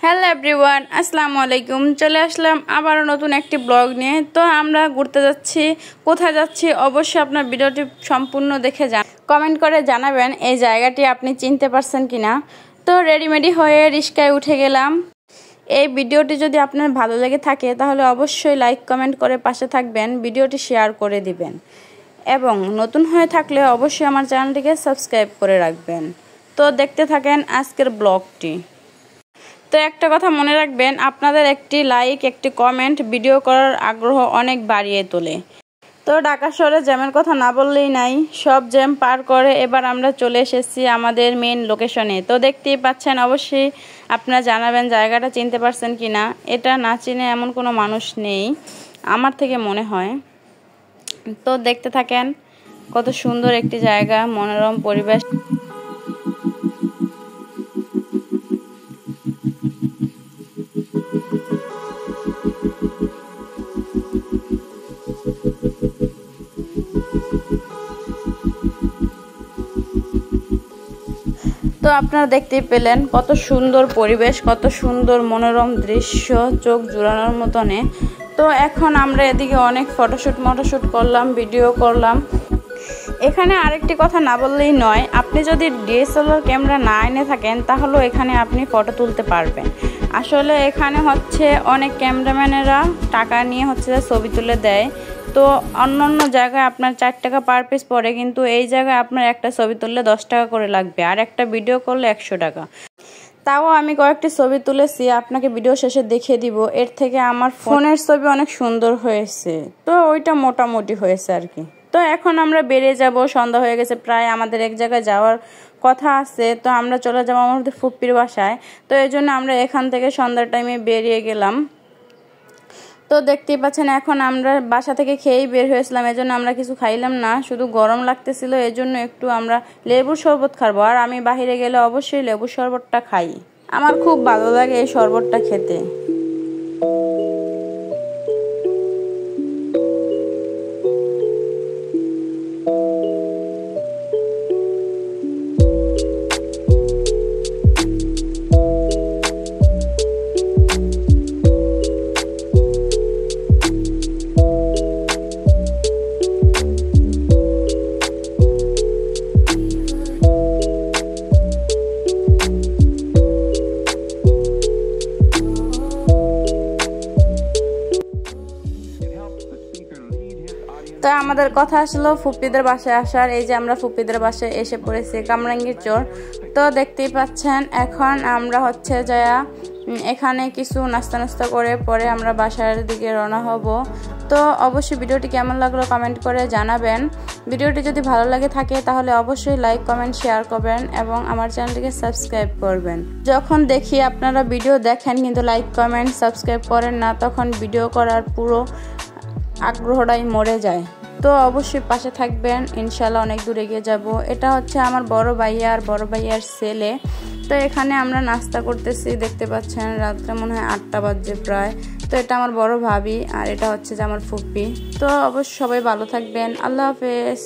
Hello everyone, আসসালামু আলাইকুম। চলে আসলাম আবারও নতুন একটি ব্লগ নিয়ে। তো আমরা ঘুরতে যাচ্ছি, কোথায় যাচ্ছি অবশ্যই আপনার ভিডিওটি সম্পূর্ণ দেখে কমেন্ট করে জানাবেন এই জায়গাটি আপনি চিনতে পারছেন কিনা। তো রেডিমেডি হয়ে রিস্কায় উঠে গেলাম। এই ভিডিওটি যদি আপনার ভালো লেগে থাকে তাহলে অবশ্যই লাইক কমেন্ট করে পাশে থাকবেন, ভিডিওটি শেয়ার করে দিবেন এবং নতুন হয়ে থাকলে অবশ্যই আমার চ্যানেলটিকে সাবস্ক্রাইব করে রাখবেন। তো দেখতে থাকেন আজকের ব্লগটি। তো একটা কথা মনে রাখবেন, আপনাদের একটি লাইক একটি কমেন্ট ভিডিও করার আগ্রহ অনেক বাড়িয়ে তোলে। তো ঢাকা শহরে জ্যামের কথা না বললেই নাই, সব জ্যাম পার করে এবার আমরা চলে এসেছি আমাদের মেন লোকেশনে। তো দেখতেই পাচ্ছেন, অবশ্যই আপনারা জানাবেন জায়গাটা চিনতে পারছেন কি না। এটা না চিনে এমন কোনো মানুষ নেই আমার থেকে মনে হয়। তো দেখতে থাকেন, কত সুন্দর একটি জায়গা, মনোরম পরিবেশ। তো আপনারা দেখতেই পেলেন কত সুন্দর পরিবেশ, কত সুন্দর মনোরম দৃশ্য, চোখ জুড়ানোর মতনে। তো এখন আমরা এদিকে অনেক ফটোশ্যুট করলাম, ভিডিও করলাম। এখানে আরেকটি কথা না বললেই নয়, আপনি যদি ডিএসএলআর ক্যামেরা না এনে থাকেন তাহলে এখানে আপনি ফটো তুলতে পারবেন। আসলে এখানে হচ্ছে অনেক ক্যামেরাম্যানেরা টাকা নিয়ে হচ্ছে ছবি তুলে দেয়। তো অন্য জায়গায় আপনার 4 টাকা পার পিস পড়ে, কিন্তু এই জায়গায় আপনার একটা ছবি তুললে 10 টাকা করে লাগবে, আর একটা ভিডিও করলে 100 টাকা। তাও আমি কয়েকটি ছবি তুলেছি, আপনাকে ভিডিও শেষে দেখিয়ে দিব। এর থেকে আমার ফোনের ছবি অনেক সুন্দর হয়েছে, তো ওইটা মোটামুটি হয়েছে আর কি। তো এখন আমরা বেরিয়ে যাব, সন্ধ্যা হয়ে গেছে প্রায়, আমাদের এক জায়গায় যাওয়ার কথা আছে। তো আমরা চলে যাবো আমাদের ফুপ্পির বাসায়। তো এই জন্য আমরা এখান থেকে সন্ধ্যার টাইমে বেরিয়ে গেলাম। তো দেখতেই পাচ্ছেন, এখন আমরা বাসা থেকে খেয়েই বের হয়েছিলাম, এজন্য আমরা কিছু খাইলাম না, শুধু গরম লাগতেছিল, এজন্য একটু আমরা লেবুর শরবত খাবো। আর আমি বাহিরে গেলে অবশ্যই লেবুর শরবতটা খাই, আমার খুব ভালো লাগে এই শরবতটা খেতে। তো আমাদের কথা আসলো ফুপ্পিদের বাসায় আসার। এই যে আমরা ফুপ্পিদের বাসায় এসে পড়েছি, কামরাঙ্গীর চর। তো দেখতেই পাচ্ছেন, এখন আমরা হচ্ছে যায়া এখানে কিছু নাস্তা করে পরে আমরা বাসার দিকে রওনা হব। তো অবশ্যই ভিডিওটি কেমন লাগলো কমেন্ট করে জানাবেন। ভিডিওটি যদি ভালো লাগে থাকে তাহলে অবশ্যই লাইক কমেন্ট শেয়ার করবেন এবং আমার চ্যানেলটিকে সাবস্ক্রাইব করবেন। যখন দেখি আপনারা ভিডিও দেখেন কিন্তু লাইক কমেন্ট সাবস্ক্রাইব করেন না, তখন ভিডিও করার পুরো আগ্রহটাই মরে যায়। তো অবশ্যই পাশে থাকবেন, ইনশাল্লাহ অনেক দূর এগিয়ে যাব। এটা হচ্ছে আমার বড় ভাইয়ার ছেলে। তো এখানে আমরা নাস্তা করতেছি, দেখতে পাচ্ছেন রাত্রে মনে হয় 8টা বাজে প্রায়। তো এটা আমার বড় ভাবি আর এটা হচ্ছে যে আমার ফুপ্পি। তো অবশ্যই সবাই ভালো থাকবেন, আল্লাহ হাফেজ।